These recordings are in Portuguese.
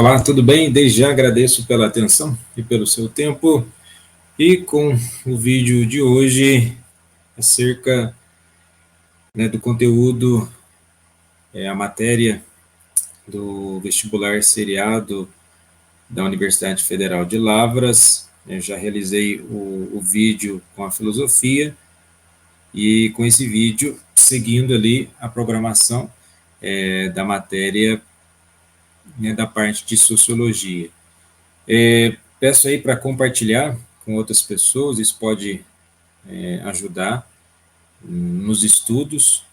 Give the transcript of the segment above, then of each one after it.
Olá, tudo bem? Desde já agradeço pela atenção e pelo seu tempo. E com o vídeo de hoje, acerca, do conteúdo, a matéria do vestibular seriado da Universidade Federal de Lavras. Eu já realizei o vídeo com a filosofia e com esse vídeo, seguindo ali a programação da matéria, da parte de sociologia. Peço aí para compartilhar com outras pessoas, isso pode ajudar nos estudos,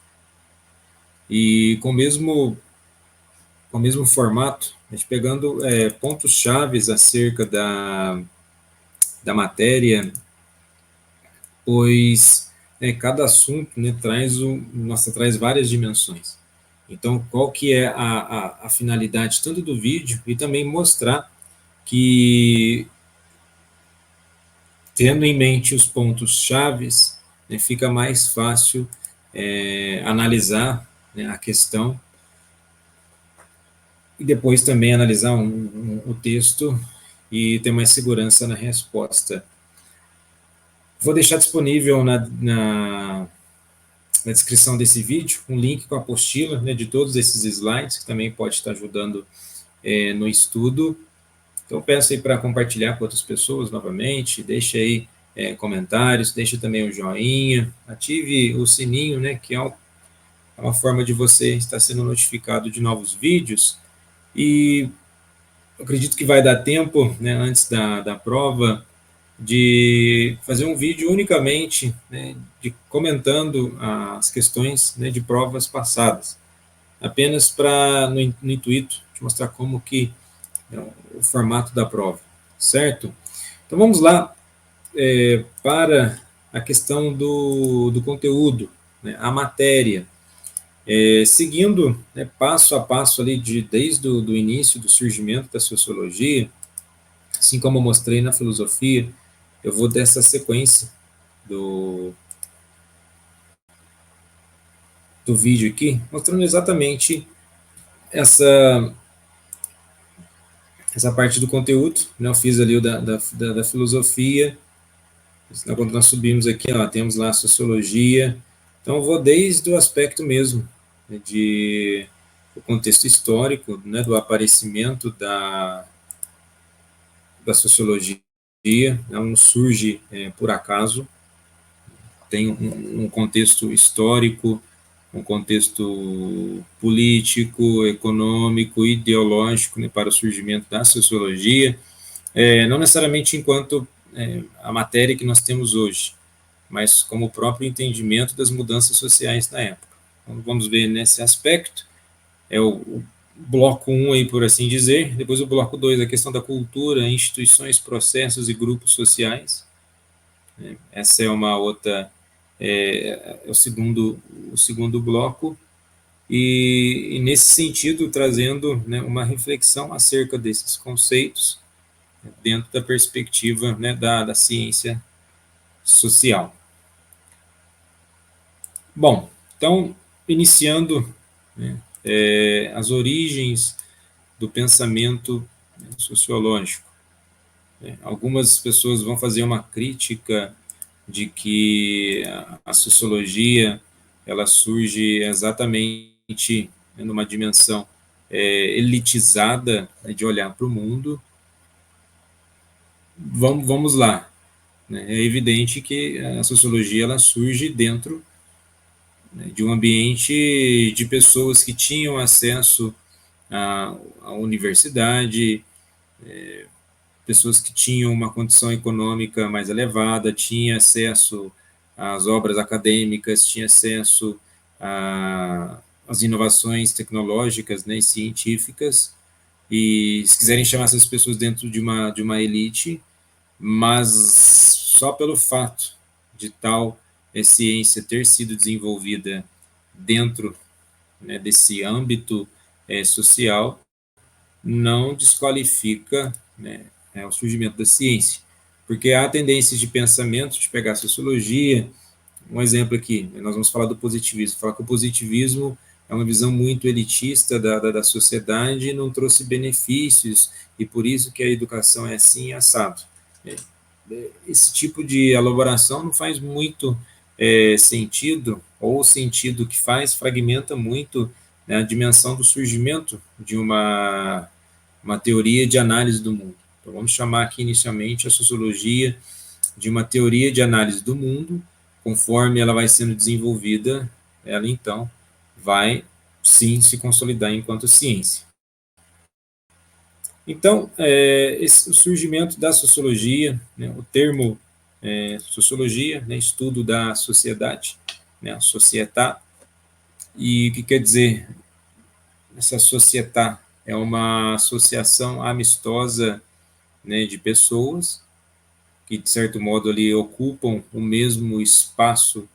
e com o mesmo formato, a gente pegando pontos chaves acerca da matéria, pois cada assunto, traz várias dimensões. Então, qual que é a finalidade tanto do vídeo e também mostrar que, tendo em mente os pontos chaves, fica mais fácil analisar a questão e depois também analisar o texto e ter mais segurança na resposta. Vou deixar disponível na descrição desse vídeo um link com a apostila, de todos esses slides, que também pode estar ajudando no estudo. Então, peço aí para compartilhar com outras pessoas novamente, deixe aí comentários, deixe também o joinha, ative o sininho, que é uma forma de você estar sendo notificado de novos vídeos. E eu acredito que vai dar tempo, antes da prova, de fazer um vídeo unicamente de comentando as questões de provas passadas, apenas no intuito de mostrar como que o formato da prova, certo? Então vamos lá para a questão do conteúdo, a matéria. Seguindo passo a passo ali desde o início do surgimento da sociologia, assim como eu mostrei na filosofia, eu vou dessa sequência do vídeo aqui, mostrando exatamente essa parte do conteúdo. Eu fiz ali o da filosofia, quando nós subimos aqui, temos lá a sociologia. Então, eu vou desde o aspecto mesmo do contexto histórico, do aparecimento da sociologia. Ela não surge por acaso, tem um contexto histórico, um contexto político, econômico, ideológico para o surgimento da sociologia, não necessariamente enquanto a matéria que nós temos hoje, mas como o próprio entendimento das mudanças sociais na época. Então, vamos ver nesse aspecto, o bloco 1 aí, por assim dizer, depois o bloco 2, a questão da cultura, instituições, processos e grupos sociais. Essa é uma outra, o segundo bloco, e nesse sentido trazendo uma reflexão acerca desses conceitos dentro da perspectiva da ciência social. Bom, então, iniciando as origens do pensamento sociológico. Algumas pessoas vão fazer uma crítica de que a sociologia ela surge exatamente numa dimensão elitizada de olhar para o mundo. Vamos lá. É evidente que a sociologia ela surge dentro de um ambiente de pessoas que tinham acesso à universidade, pessoas que tinham uma condição econômica mais elevada, tinham acesso às obras acadêmicas, tinham acesso às inovações tecnológicas e científicas, e se quiserem chamar essas pessoas dentro de uma elite, mas só pelo fato de tal ciência ter sido desenvolvida dentro desse âmbito social, não desqualifica o surgimento da ciência, porque há tendências de pensamento, de pegar a sociologia, um exemplo aqui, nós vamos falar do positivismo, falar que o positivismo é uma visão muito elitista da sociedade e não trouxe benefícios, e por isso que a educação é assim, assado. Esse tipo de elaboração não faz muito sentido, ou o sentido que faz fragmenta muito, né, a dimensão do surgimento de uma teoria de análise do mundo. Então, vamos chamar aqui inicialmente a sociologia de uma teoria de análise do mundo. Conforme ela vai sendo desenvolvida, ela então vai sim se consolidar enquanto ciência. Então, o surgimento da sociologia, né, o termo sociologia, né, estudo da sociedade, né, società, e o que quer dizer essa società? É uma associação amistosa, né, de pessoas que, de certo modo, ali ocupam o mesmo espaço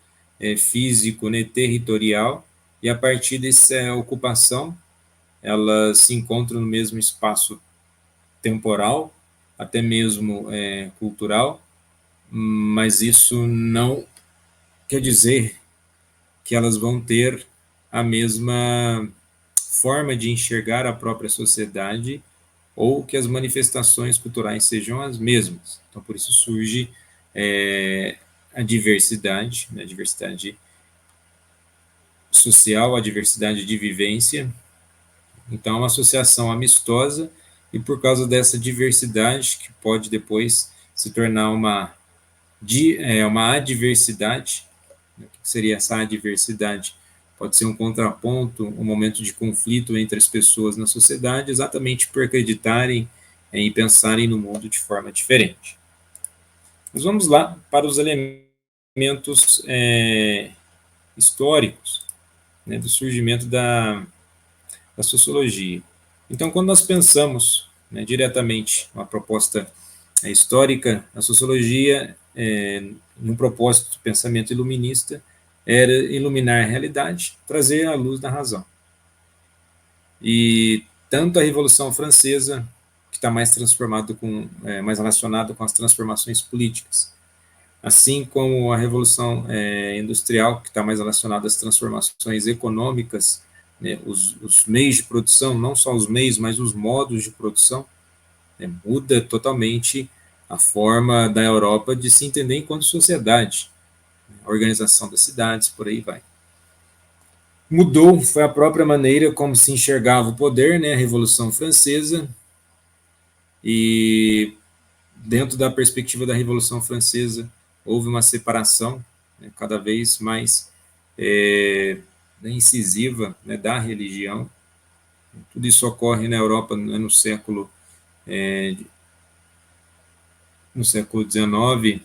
físico, né, territorial, e a partir dessa ocupação, elas se encontram no mesmo espaço temporal, até mesmo cultural, mas isso não quer dizer que elas vão ter a mesma forma de enxergar a própria sociedade ou que as manifestações culturais sejam as mesmas. Então, por isso surge a diversidade, né, a diversidade social, a diversidade de vivência. Então, é uma associação amistosa e por causa dessa diversidade, que pode depois se tornar uma adversidade. O que seria essa adversidade? Pode ser um contraponto, um momento de conflito entre as pessoas na sociedade, exatamente por acreditarem e pensarem no mundo de forma diferente. Mas vamos lá para os elementos históricos, né, do surgimento da sociologia. Então, quando nós pensamos, né, diretamente uma proposta histórica, a sociologia, em um propósito de pensamento iluminista, era iluminar a realidade, trazer a luz da razão. E tanto a Revolução Francesa, que está mais mais relacionado com as transformações políticas, assim como a Revolução Industrial, que está mais relacionada às transformações econômicas, né, os meios de produção, não só os meios, mas os modos de produção, né, muda totalmente a forma da Europa de se entender enquanto sociedade, a organização das cidades, por aí vai. Mudou, foi a própria maneira como se enxergava o poder, né, a Revolução Francesa, e dentro da perspectiva da Revolução Francesa, houve uma separação, né, cada vez mais incisiva, né, da religião. Tudo isso ocorre na Europa, né, no século XIX,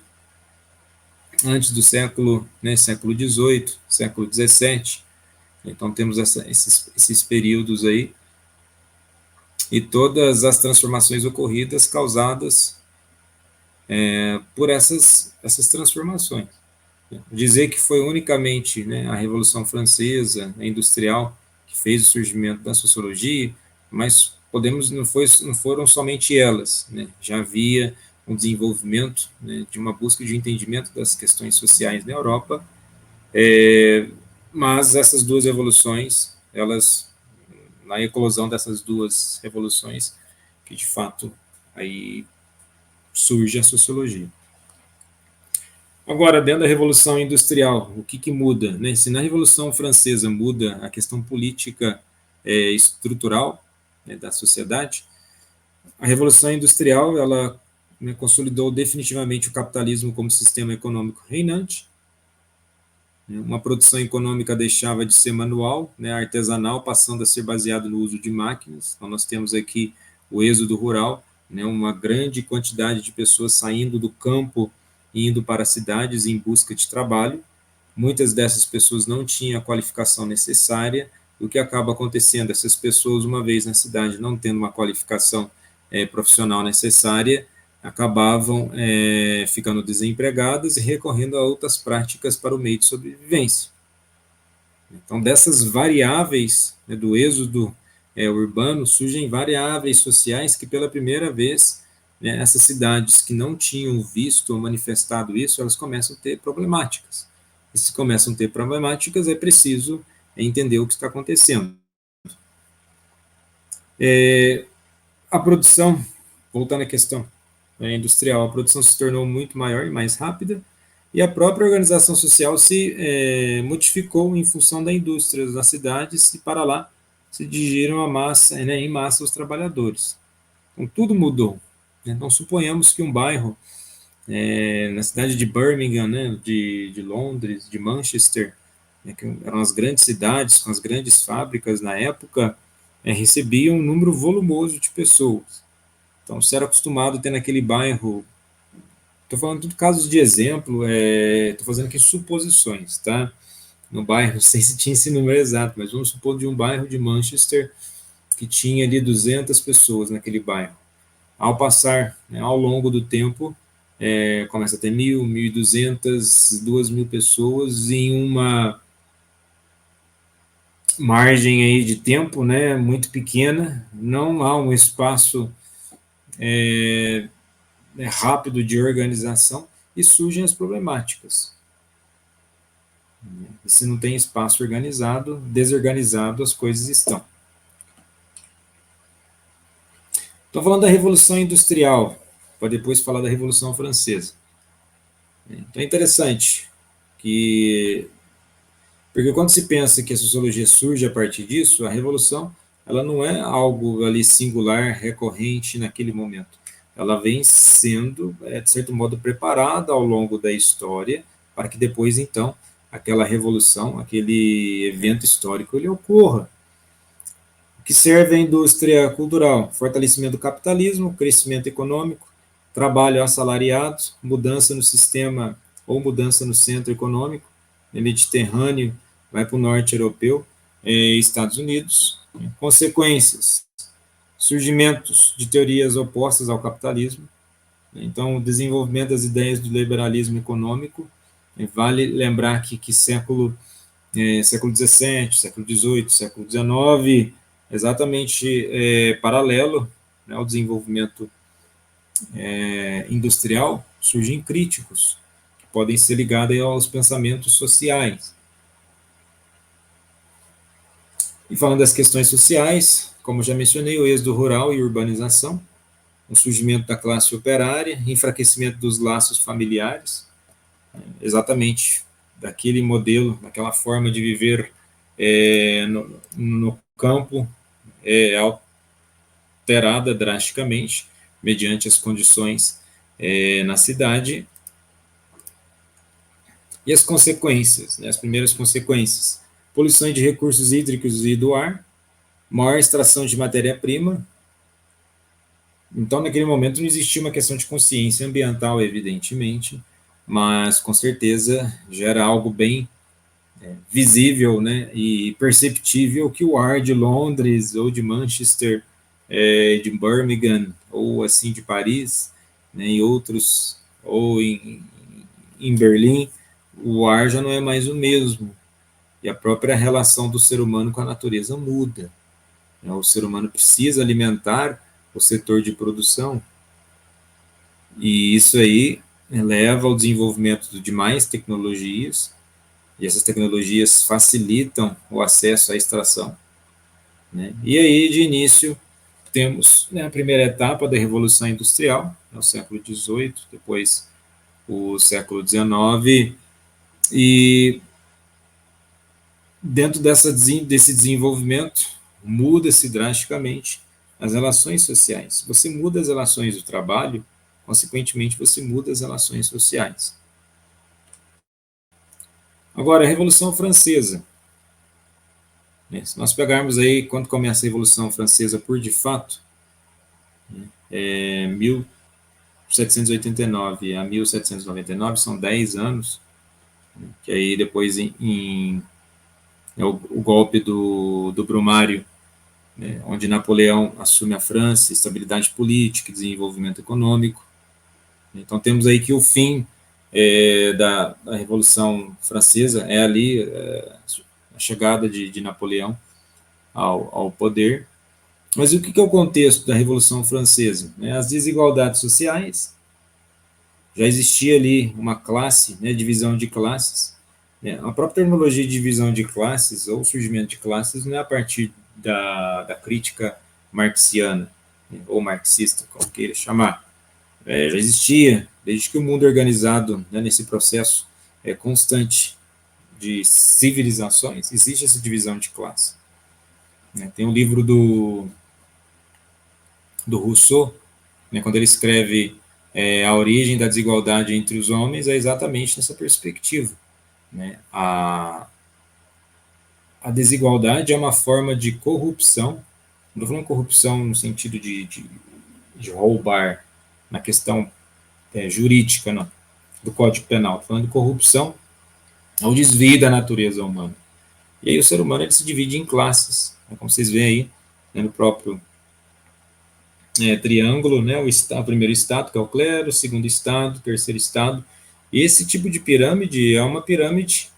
antes do século XVIII, século XVII. Então temos esses períodos aí e todas as transformações ocorridas causadas por essas transformações. Dizer que foi unicamente, né, a Revolução Francesa, a industrial, que fez o surgimento da sociologia, mas não foram somente elas, né? Já havia um desenvolvimento, né, de uma busca de entendimento das questões sociais na Europa, mas essas duas revoluções, na eclosão dessas duas revoluções, que de fato aí surge a sociologia. Agora, dentro da Revolução Industrial, o que muda? Né? Se na Revolução Francesa muda a questão política estrutural, né, da sociedade, a Revolução Industrial ela, né, consolidou definitivamente o capitalismo como sistema econômico reinante. Né? Uma produção econômica deixava de ser manual, né, artesanal, passando a ser baseado no uso de máquinas. Então, nós temos aqui o êxodo rural, né, uma grande quantidade de pessoas saindo do campo e indo para as cidades em busca de trabalho. Muitas dessas pessoas não tinham a qualificação necessária. O que acaba acontecendo? Essas pessoas, uma vez na cidade, não tendo uma qualificação profissional necessária, acabavam ficando desempregadas e recorrendo a outras práticas para o meio de sobrevivência. Então, dessas variáveis, né, do êxodo urbano, surgem variáveis sociais que, pela primeira vez, né, essas cidades que não tinham visto ou manifestado isso, elas começam a ter problemáticas. E se começam a ter problemáticas, é preciso entender o que está acontecendo. A produção, voltando à questão industrial, a produção se tornou muito maior e mais rápida, e a própria organização social se modificou em função da indústria das cidades, e para lá se dirigiram a massa, em massa os trabalhadores. Então, tudo mudou. Então, suponhamos que um bairro na cidade de Birmingham, de Londres, de Manchester, que eram as grandes cidades com as grandes fábricas na época, recebiam um número volumoso de pessoas. Então, se era acostumado a ter naquele bairro, estou falando tudo casos de exemplo, estou fazendo aqui suposições, tá? No bairro, não sei se tinha esse número exato, mas vamos supor de um bairro de Manchester que tinha ali 200 pessoas naquele bairro. Ao passar, ao longo do tempo, começa a ter 1.000, 1.200, 2.000 pessoas em uma margem aí de tempo, muito pequena, não há um espaço rápido de organização e surgem as problemáticas. E se não tem espaço organizado, desorganizado as coisas estão. Estou falando da Revolução Industrial, para depois falar da Revolução Francesa. Então é interessante que, porque quando se pensa que a sociologia surge a partir disso, a revolução ela não é algo ali singular, recorrente naquele momento. Ela vem sendo, de certo modo, preparada ao longo da história para que depois, então, aquela revolução, aquele evento histórico, ele ocorra. O que serve a indústria cultural? Fortalecimento do capitalismo, crescimento econômico, trabalho assalariado, mudança no sistema ou mudança no centro econômico, Mediterrâneo vai para o norte europeu, Estados Unidos. Consequências, surgimentos de teorias opostas ao capitalismo, então o desenvolvimento das ideias do liberalismo econômico. Vale lembrar que século XVII, século XVIII, século XIX, exatamente paralelo ao desenvolvimento industrial, surgem críticos que podem ser ligados aos pensamentos sociais. E falando das questões sociais, como já mencionei, o êxodo rural e urbanização, o surgimento da classe operária, enfraquecimento dos laços familiares, exatamente daquele modelo, daquela forma de viver no campo, alterada drasticamente mediante as condições na cidade. E as consequências, as primeiras consequências: poluição de recursos hídricos e do ar, maior extração de matéria-prima. Então, naquele momento, não existia uma questão de consciência ambiental, evidentemente, mas, com certeza, já era algo bem visível, e perceptível que o ar de Londres, ou de Manchester, de Birmingham, ou assim de Paris, e outros, ou em Berlim, o ar já não é mais o mesmo. E a própria relação do ser humano com a natureza muda. O ser humano precisa alimentar o setor de produção, e isso aí leva ao desenvolvimento de mais tecnologias, e essas tecnologias facilitam o acesso à extração. E aí, de início, temos a primeira etapa da Revolução Industrial, no século XVIII, depois o século XIX, e dentro desse desenvolvimento, muda-se drasticamente as relações sociais. Você muda as relações do trabalho, consequentemente, você muda as relações sociais. Agora, a Revolução Francesa. Se nós pegarmos aí quando começa a Revolução Francesa por de fato, 1789 a 1799, são 10 anos, que aí depois o golpe do Brumário, onde Napoleão assume a França, estabilidade política, desenvolvimento econômico. Então temos aí que o fim da Revolução Francesa é ali a chegada de Napoleão ao poder. Mas o que é o contexto da Revolução Francesa? As desigualdades sociais, já existia ali uma classe, divisão de classes, A própria terminologia de divisão de classes ou surgimento de classes não é a partir da crítica marxiana, ou marxista, como queira chamar. Já existia, desde que o mundo é organizado, nesse processo constante de civilizações, existe essa divisão de classe. Tem um livro do Rousseau, quando ele escreve A Origem da Desigualdade entre os Homens, é exatamente nessa perspectiva. A desigualdade é uma forma de corrupção, não estou falando corrupção no sentido de roubar, na questão jurídica, não, do Código Penal, estou falando de corrupção ao desvio da natureza humana. E aí o ser humano ele se divide em classes, como vocês veem aí, no próprio triângulo, o primeiro estado, que é o clero, o segundo estado, o terceiro estado. E esse tipo de pirâmide é uma pirâmide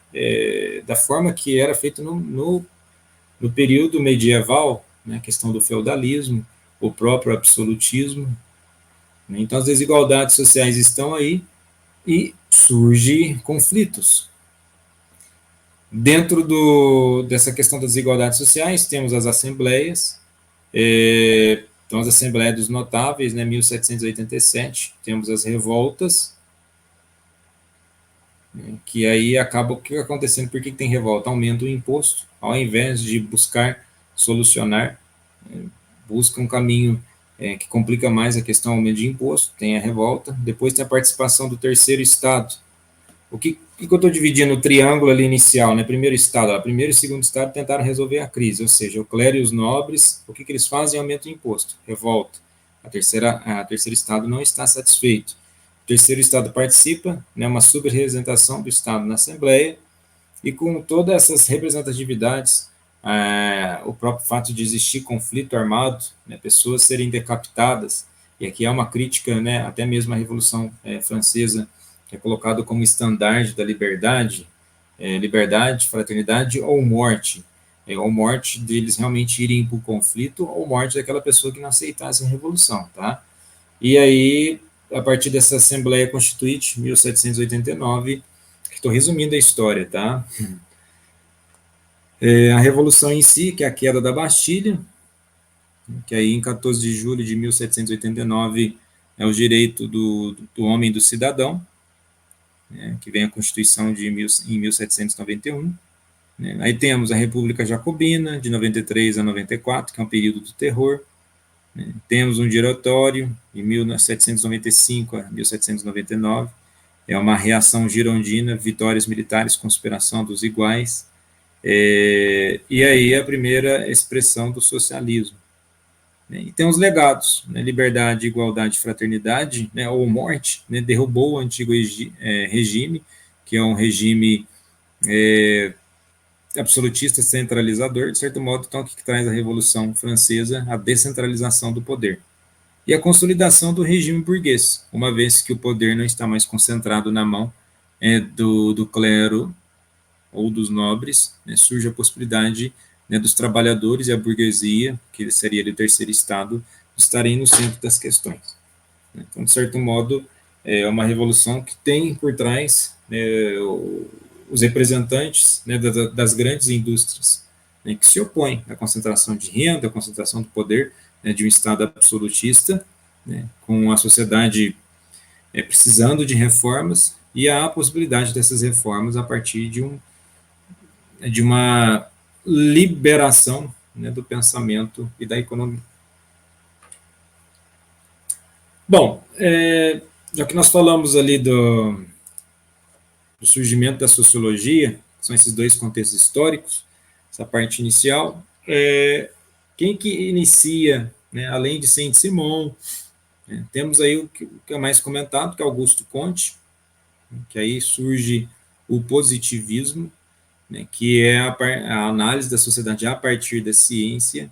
da forma que era feito no período medieval, a questão do feudalismo, o próprio absolutismo. Então, as desigualdades sociais estão aí e surgem conflitos. Dentro dessa questão das desigualdades sociais, temos as assembleias, então as Assembleias dos Notáveis, 1787, temos as revoltas, que aí acaba o que está acontecendo, por que tem revolta? Aumenta o imposto, ao invés de buscar solucionar, busca um caminho que complica mais a questão do aumento de imposto, tem a revolta, depois tem a participação do terceiro estado. O que eu estou dividindo o triângulo ali inicial, primeiro estado, primeiro e segundo estado tentaram resolver a crise, ou seja, o clero e os nobres, o que eles fazem? Aumento o imposto, revolta. A terceiro estado não está satisfeito. O terceiro estado participa, uma subrepresentação do estado na Assembleia, e com todas essas representatividades, o próprio fato de existir conflito armado, pessoas serem decapitadas, e aqui é uma crítica, até mesmo à Revolução Francesa, que é colocado como estandarte da liberdade, liberdade, fraternidade ou morte, ou morte deles realmente irem para o conflito, ou morte daquela pessoa que não aceitasse a revolução, tá? E aí, a partir dessa Assembleia Constituinte, 1789, estou resumindo a história, tá? A Revolução em si, que é a queda da Bastilha, que aí em 14 de julho de 1789 é o direito do homem e do cidadão, que vem a Constituição em 1791. Aí temos a República Jacobina, de 93 a 94, que é um período do terror. Temos um diretório, de 1795 a 1799, é uma reação girondina, vitórias militares, conspiração dos iguais. E aí a primeira expressão do socialismo. E tem os legados, liberdade, igualdade, fraternidade, ou morte, derrubou o antigo regime, que é um regime absolutista centralizador, de certo modo, então, o que traz a Revolução Francesa? A descentralização do poder. E a consolidação do regime burguês, uma vez que o poder não está mais concentrado na mão do clero ou dos nobres, surge a possibilidade dos trabalhadores e a burguesia, que seria o terceiro estado, estarem no centro das questões. Então, de certo modo, é uma revolução que tem por trás os representantes das grandes indústrias, que se opõem à concentração de renda, à concentração do poder de um Estado absolutista, com a sociedade precisando de reformas, e há a possibilidade dessas reformas a partir de uma liberação do pensamento e da economia. Bom, já que nós falamos ali do surgimento da sociologia, são esses dois contextos históricos, essa parte inicial, quem que inicia, além de Saint-Simon, temos aí o que é mais comentado, que é Augusto Comte, que aí surge o positivismo, que é a análise da sociedade a partir da ciência.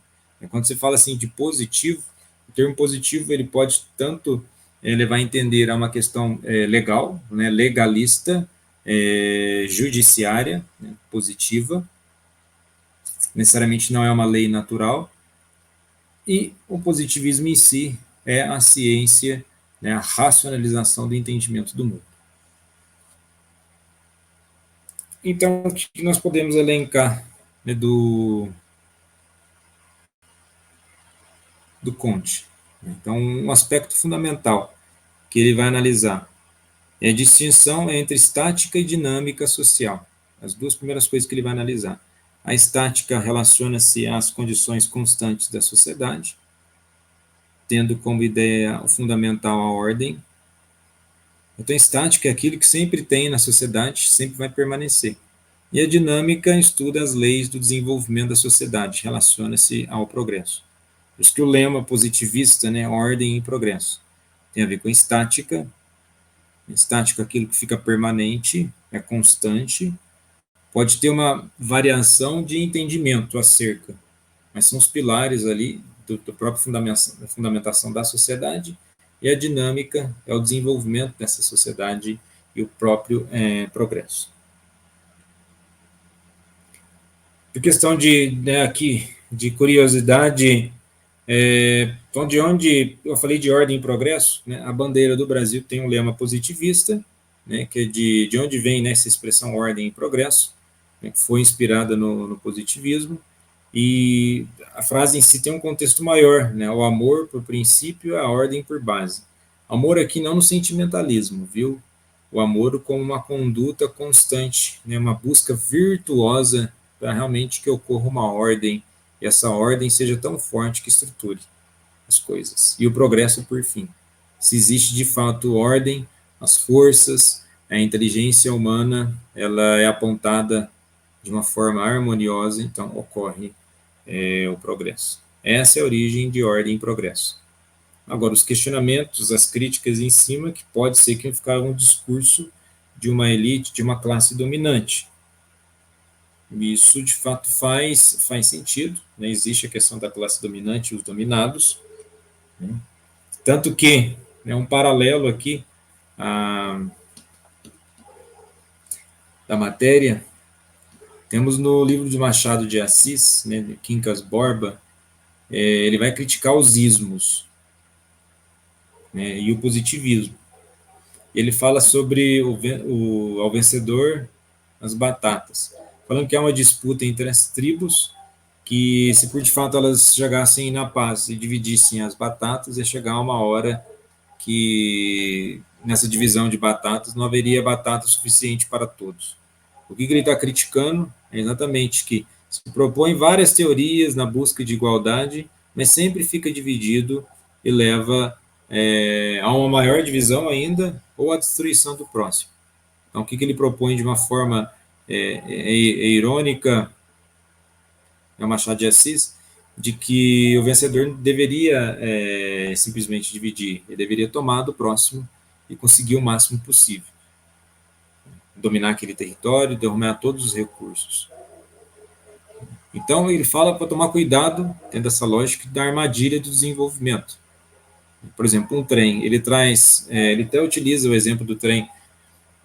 Quando você fala assim de positivo, o termo positivo ele pode tanto levar a entender a uma questão legal, legalista, judiciária, positiva, necessariamente não é uma lei natural, e o positivismo em si é a ciência, a racionalização do entendimento do mundo. Então, o que nós podemos elencar, né, do Comte? Então, um aspecto fundamental que ele vai analisar é a distinção entre estática e dinâmica social. As duas primeiras coisas que ele vai analisar. A estática relaciona-se às condições constantes da sociedade, tendo como ideia fundamental a ordem. Então, estática é aquilo que sempre tem na sociedade, sempre vai permanecer. E a dinâmica estuda as leis do desenvolvimento da sociedade, relaciona-se ao progresso. Por isso que o lema positivista, né, ordem e progresso, tem a ver com estática. Estática é aquilo que fica permanente, é constante. Pode ter uma variação de entendimento acerca, mas são os pilares ali do próprio fundamentação da sociedade, e a dinâmica é o desenvolvimento dessa sociedade e o próprio progresso. Por questão de, né, aqui, de curiosidade, então, de onde eu falei de ordem e progresso, né, a bandeira do Brasil tem um lema positivista, né, que é de onde vem, né, essa expressão ordem e progresso, né, que foi inspirada no positivismo, e a frase em si tem um contexto maior, né, o amor por princípio, a ordem por base. Amor aqui não no sentimentalismo, viu? O amor como uma conduta constante, né, uma busca virtuosa para realmente que ocorra uma ordem, e essa ordem seja tão forte que estruture as coisas. E o progresso, por fim. Se existe de fato ordem, as forças, a inteligência humana, ela é apontada de uma forma harmoniosa, então ocorre o progresso. Essa é a origem de ordem e progresso. Agora, os questionamentos, as críticas em cima, que pode ser que ficar um discurso de uma elite, de uma classe dominante. Isso, de fato, faz sentido, né? Existe a questão da classe dominante e os dominados, né? Tanto que, né, um paralelo aqui da matéria, temos no livro de Machado de Assis, né, de Quincas Borba, ele vai criticar os ismos, né, e o positivismo. Ele fala sobre ao vencedor as batatas, falando que há uma disputa entre as tribos, que se por de fato elas chegassem na paz e dividissem as batatas, ia chegar uma hora que nessa divisão de batatas não haveria batata suficiente para todos. O que ele está criticando é exatamente que se propõe várias teorias na busca de igualdade, mas sempre fica dividido e leva a uma maior divisão ainda ou à destruição do próximo. Então, o que ele propõe de uma forma irônica, é o Machado de Assis, de que o vencedor deveria simplesmente dividir, ele deveria tomar do próximo e conseguir o máximo possível. Dominar aquele território, derrubar todos os recursos. Então, ele fala para tomar cuidado, tendo essa lógica, da armadilha do desenvolvimento. Por exemplo, um trem, ele traz, ele até utiliza o exemplo do trem.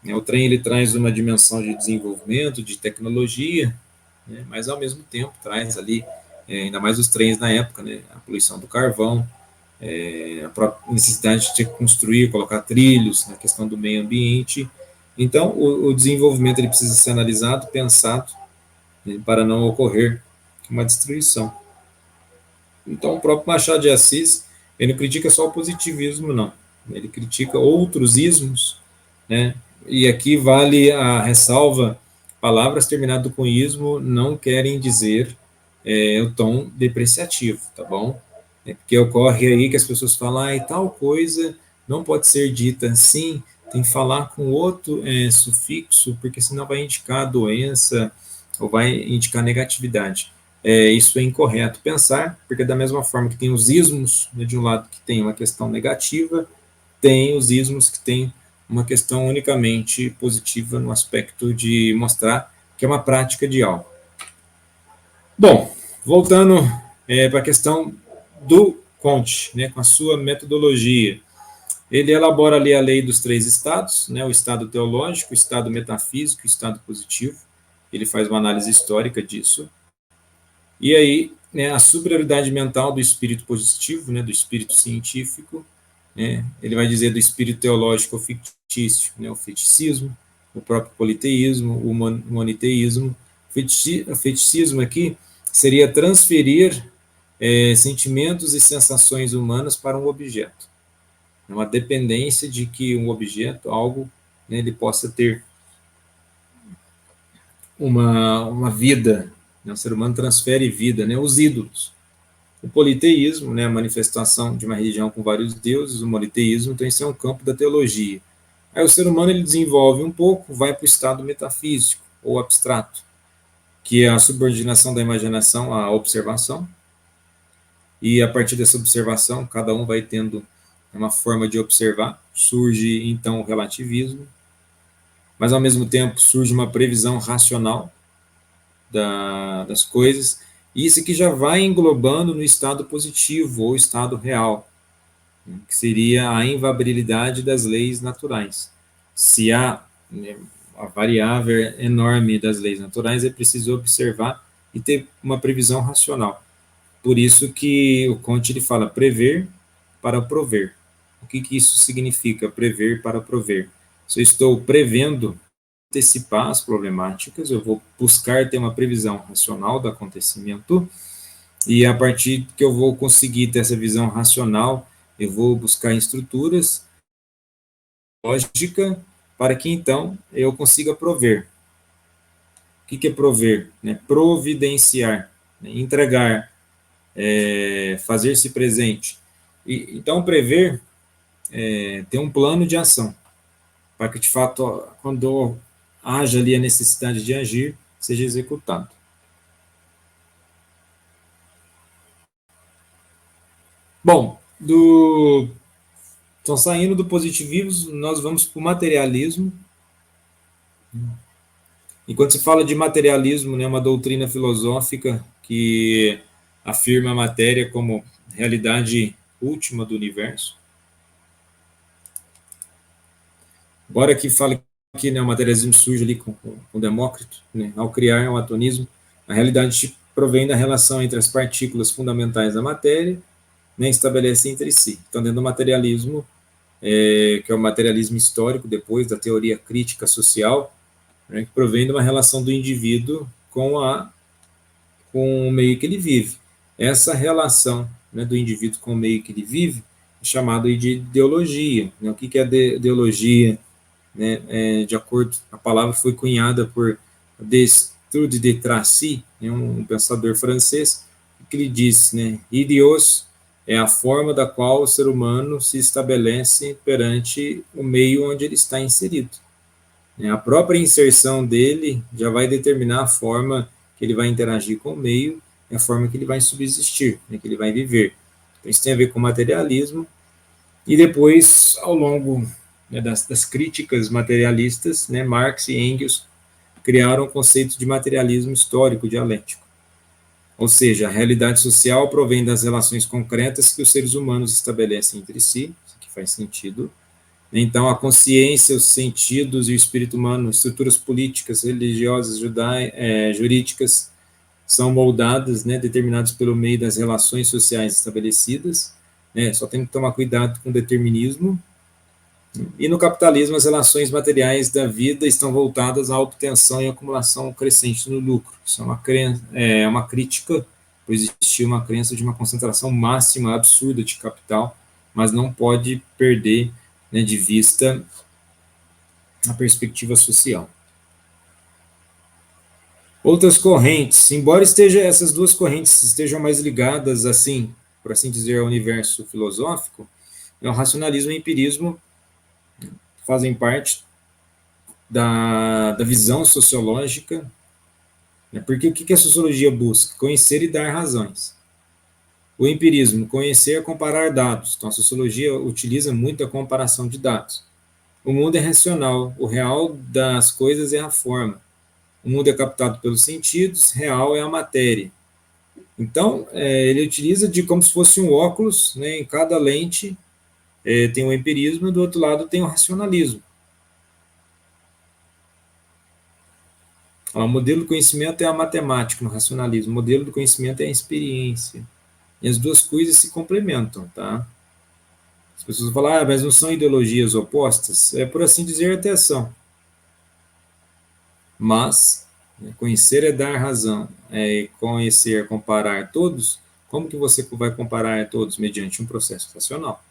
O trem ele traz uma dimensão de desenvolvimento, de tecnologia, né, mas ao mesmo tempo traz ali, ainda mais os trens na época, né, a poluição do carvão, a própria necessidade de construir, colocar trilhos, na questão do meio ambiente. Então, o desenvolvimento ele precisa ser analisado, pensado, né, para não ocorrer uma destruição. Então, o próprio Machado de Assis, ele não critica só o positivismo, não. Ele critica outros ismos, né? E aqui vale a ressalva, palavras terminadas com ismo não querem dizer o tom depreciativo, tá bom? Porque ocorre aí que as pessoas falam, e tal coisa não pode ser dita assim, tem que falar com outro sufixo, porque senão vai indicar doença ou vai indicar negatividade. Isso é incorreto pensar, porque da mesma forma que tem os ismos, né, de um lado que tem uma questão negativa, tem os ismos que tem uma questão unicamente positiva no aspecto de mostrar que é uma prática de algo. Bom, voltando para a questão do Comte, né, com a sua metodologia. Ele elabora ali a lei dos três estados, né, o estado teológico, o estado metafísico e o estado positivo. Ele faz uma análise histórica disso. E aí, né, a superioridade mental do espírito positivo, né, do espírito científico, né, ele vai dizer do espírito teológico ou fictício, né, o feticismo, o próprio politeísmo, o moniteísmo. O feticismo aqui seria transferir sentimentos e sensações humanas para um objeto. É uma dependência de que um objeto, algo, né, ele possa ter uma vida. Né? O ser humano transfere vida, né? Os ídolos. O politeísmo, né, a manifestação de uma religião com vários deuses, o moniteísmo, então isso é um campo da teologia. Aí o ser humano ele desenvolve um pouco, vai para o estado metafísico ou abstrato, que é a subordinação da imaginação à observação, e a partir dessa observação, cada um vai tendo uma forma de observar, surge então o relativismo, mas ao mesmo tempo surge uma previsão racional das coisas, e isso aqui já vai englobando no estado positivo ou estado real, né, que seria a invariabilidade das leis naturais. Se há, né, a variável enorme das leis naturais, é preciso observar e ter uma previsão racional. Por isso que o Conte ele fala prever para prover. O que isso significa, prever para prover? Se eu estou prevendo antecipar as problemáticas, eu vou buscar ter uma previsão racional do acontecimento, e a partir que eu vou conseguir ter essa visão racional, eu vou buscar estruturas lógica para que então eu consiga prover. O que é prover? Providenciar, entregar, fazer-se presente. Então, prever ter um plano de ação, para que, de fato, quando haja ali a necessidade de agir, seja executado. Bom, então, saindo do positivismo, nós vamos para o materialismo. E quando se fala de materialismo, né, uma doutrina filosófica que afirma a matéria como realidade última do universo. Embora que fale que, né, o materialismo surge ali com Demócrito, né, ao criar o atonismo, a realidade provém da relação entre as partículas fundamentais da matéria, né, estabelece entre si. Então, dentro do materialismo, que é o materialismo histórico, depois da teoria crítica social, né, que provém de uma relação do indivíduo com o meio que ele vive. Essa relação, né, do indivíduo com o meio que ele vive é chamado de ideologia. Né? O que é ideologia? Né? De acordo, a palavra foi cunhada por Destude de Tracy, né, um pensador francês, que ele diz, né, idios é a forma da qual o ser humano se estabelece perante o meio onde ele está inserido. A própria inserção dele já vai determinar a forma que ele vai interagir com o meio, a forma que ele vai subsistir, né, que ele vai viver. Então, isso tem a ver com materialismo. E depois, ao longo, né, das críticas materialistas, né, Marx e Engels criaram o conceito de materialismo histórico dialético. Ou seja, a realidade social provém das relações concretas que os seres humanos estabelecem entre si, isso que faz sentido. Então, a consciência, os sentidos e o espírito humano, estruturas políticas, religiosas, jurídicas, são moldadas, né, determinadas pelo meio das relações sociais estabelecidas. Né, só tem que tomar cuidado com o determinismo. E no capitalismo, as relações materiais da vida estão voltadas à obtenção e acumulação crescente no lucro. Isso é uma crítica, pois existia uma crença de uma concentração máxima absurda de capital, mas não pode perder, né, de vista a perspectiva social. Outras correntes, embora essas duas correntes estejam mais ligadas, assim, por assim dizer, ao universo filosófico, o racionalismo e o empirismo fazem parte da visão sociológica, né? Porque o que a sociologia busca? Conhecer e dar razões. O empirismo, conhecer e comparar dados. Então, a sociologia utiliza muito a comparação de dados. O mundo é racional, o real das coisas é a forma. O mundo é captado pelos sentidos, real é a matéria. Então, ele utiliza de como se fosse um óculos, né? Em cada lente tem o empirismo e do outro lado tem o racionalismo. O modelo do conhecimento é a matemática no racionalismo, o modelo do conhecimento é a experiência. E as duas coisas se complementam, tá? As pessoas falam, mas não são ideologias opostas? Por assim dizer, até são. Mas conhecer é dar razão, conhecer, comparar todos. Como que você vai comparar todos? Mediante um processo racional.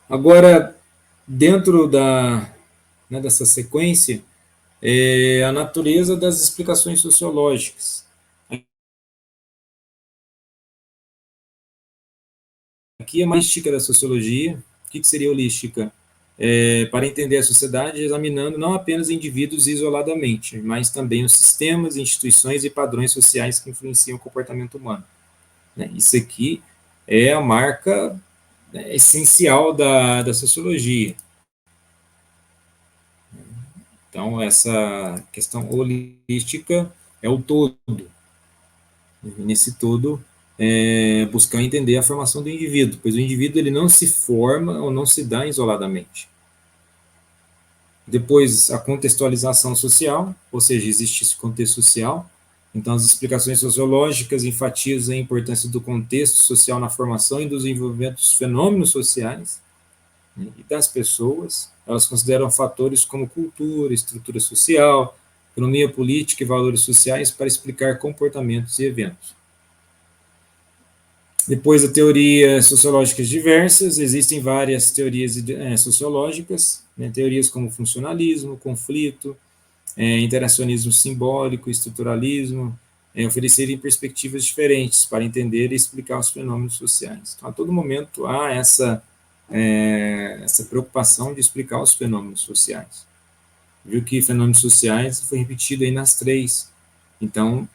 Agora, dentro dessa sequência, a natureza das explicações sociológicas. Aqui é a holística da sociologia. O que seria holística? Para entender a sociedade, examinando não apenas indivíduos isoladamente, mas também os sistemas, instituições e padrões sociais que influenciam o comportamento humano. Isso aqui é a marca essencial da sociologia. Então, essa questão holística é o todo. E nesse todo, buscar entender a formação do indivíduo, pois o indivíduo ele não se forma ou não se dá isoladamente. Depois, a contextualização social, ou seja, existe esse contexto social. Então, as explicações sociológicas enfatizam a importância do contexto social na formação e desenvolvimento dos fenômenos sociais, né, e das pessoas. Elas consideram fatores como cultura, estrutura social, economia política e valores sociais para explicar comportamentos e eventos. Depois, a teoria sociológicas diversas, existem várias teorias sociológicas, né, teorias como funcionalismo, conflito, interacionismo simbólico, estruturalismo, oferecerem perspectivas diferentes para entender e explicar os fenômenos sociais. Então, a todo momento há essa preocupação de explicar os fenômenos sociais. Viu que fenômenos sociais foi repetido aí nas três. Então,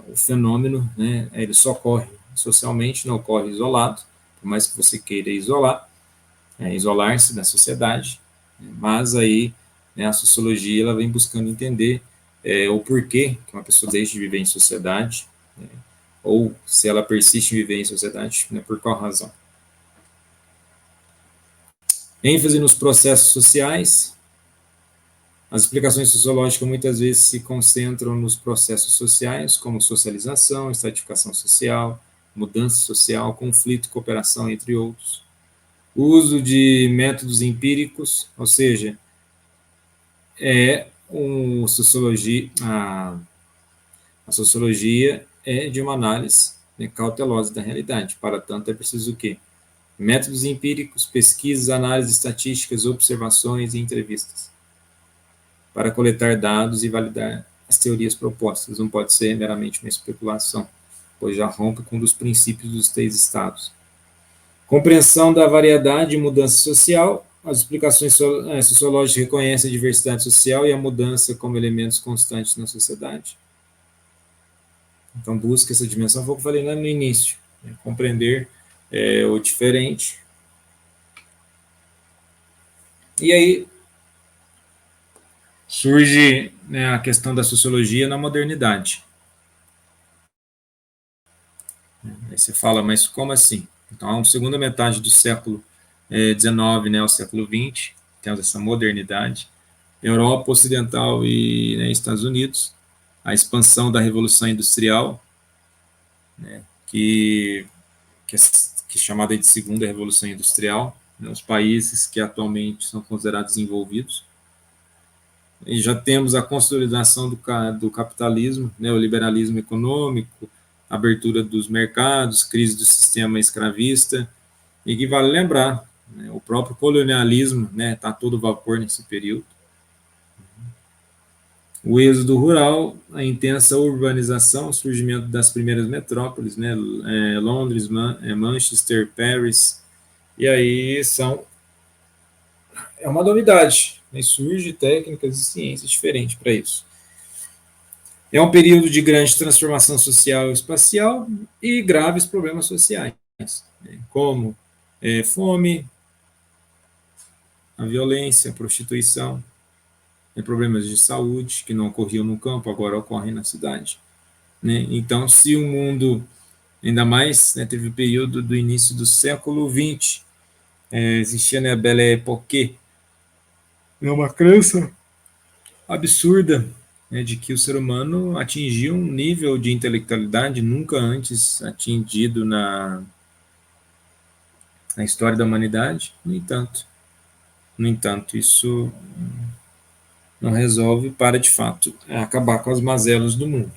o fenômeno, né, ele só ocorre socialmente, não ocorre isolado, por mais que você queira isolar-se da sociedade, mas aí, né, a sociologia ela vem buscando entender o porquê que uma pessoa deixa de viver em sociedade, né, ou se ela persiste em viver em sociedade, né, por qual razão. ênfase nos processos sociais. As explicações sociológicas muitas vezes se concentram nos processos sociais, como socialização, estratificação social, mudança social, conflito, cooperação, entre outros. O uso de métodos empíricos, ou seja, a sociologia é de uma análise, né, cautelosa da realidade. Para tanto, é preciso o quê? Métodos empíricos, pesquisas, análises estatísticas, observações e entrevistas, para coletar dados e validar as teorias propostas. Não pode ser meramente uma especulação, pois já rompe com um dos princípios dos três estados. Compreensão da variedade e mudança social. As explicações sociológicas reconhecem a diversidade social e a mudança como elementos constantes na sociedade. Então, busca essa dimensão, foi o que eu falei lá no início, né? Compreender o diferente. E aí surge, né, a questão da sociologia na modernidade. Aí você fala, mas como assim? Então, a segunda metade do século XIX, né, ao século XX, temos essa modernidade. Europa Ocidental e, né, Estados Unidos, a expansão da Revolução Industrial, né, que é chamada de Segunda Revolução Industrial, né, os países que atualmente são considerados desenvolvidos. E já temos a consolidação do capitalismo, né, o liberalismo econômico, abertura dos mercados, crise do sistema escravista, e que vale lembrar, né, o próprio colonialismo está todo vapor nesse período. O êxodo rural, a intensa urbanização, o surgimento das primeiras metrópoles, né, Londres, Manchester, Paris, e aí é uma novidade, né, surge técnicas e ciências diferentes para isso. É um período de grande transformação social e espacial e graves problemas sociais, né, como fome, a violência, a prostituição, problemas de saúde que não ocorriam no campo, agora ocorrem na cidade. Né? Então, se o mundo, ainda mais, né, teve o período do início do século XX, existia, né, a Belle Époque, é uma crença absurda, né, de que o ser humano atingiu um nível de intelectualidade nunca antes atingido na história da humanidade. No entanto, isso não resolve para, de fato, acabar com as mazelas do mundo.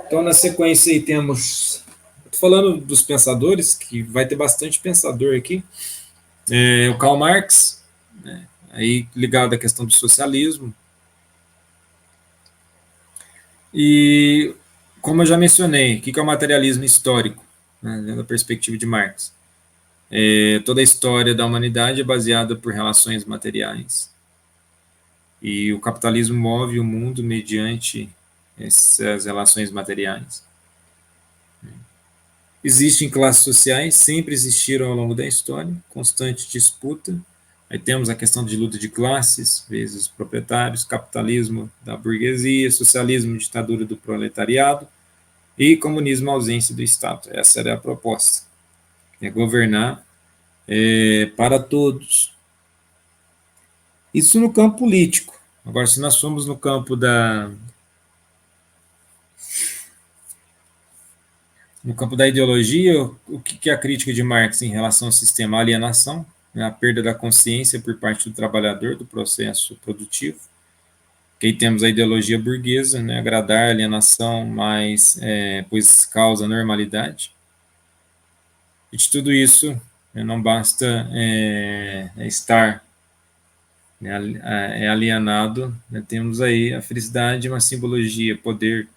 Então, na sequência aí temos, tô falando dos pensadores, que vai ter bastante pensador aqui, o Karl Marx, né, aí ligado à questão do socialismo, e como eu já mencionei, o que é o materialismo histórico, né, dentro da perspectiva de Marx? Toda a história da humanidade é baseada por relações materiais, e o capitalismo move o mundo mediante essas relações materiais. Existem classes sociais, sempre existiram ao longo da história, constante disputa. Aí temos a questão de luta de classes, vezes proprietários, capitalismo da burguesia, socialismo, ditadura do proletariado e comunismo, ausência do Estado. Essa era a proposta, é governar para todos. Isso no campo político. Agora, se nós formos no campo da ideologia, o que é a crítica de Marx em relação ao sistema? A alienação, né, a perda da consciência por parte do trabalhador do processo produtivo. Que aí temos a ideologia burguesa, né, agradar, alienação, mas pois causa normalidade. E de tudo isso, não basta estar alienado, né, temos aí a felicidade, uma simbologia, poder,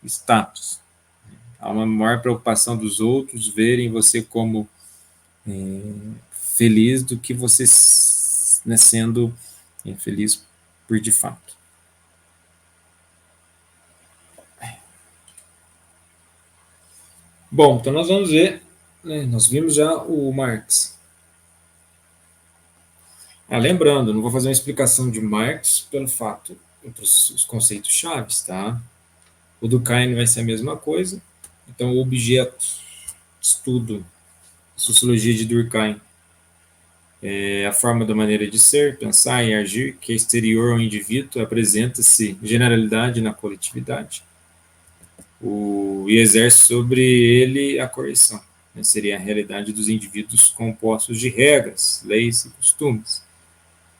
status. Há uma maior preocupação dos outros verem você como feliz do que você, né, sendo infeliz por de fato. Bom, então nós vamos ver, né, nós vimos já o Marx. Lembrando, não vou fazer uma explicação de Marx pelo fato, entre os conceitos chaves, tá? O Durkheim vai ser a mesma coisa. Então, o objeto de estudo, sociologia de Durkheim, é a forma da maneira de ser, pensar e agir, que é exterior ao indivíduo, apresenta-se generalidade na coletividade e exerce sobre ele a coerção. Né? Seria a realidade dos indivíduos compostos de regras, leis e costumes.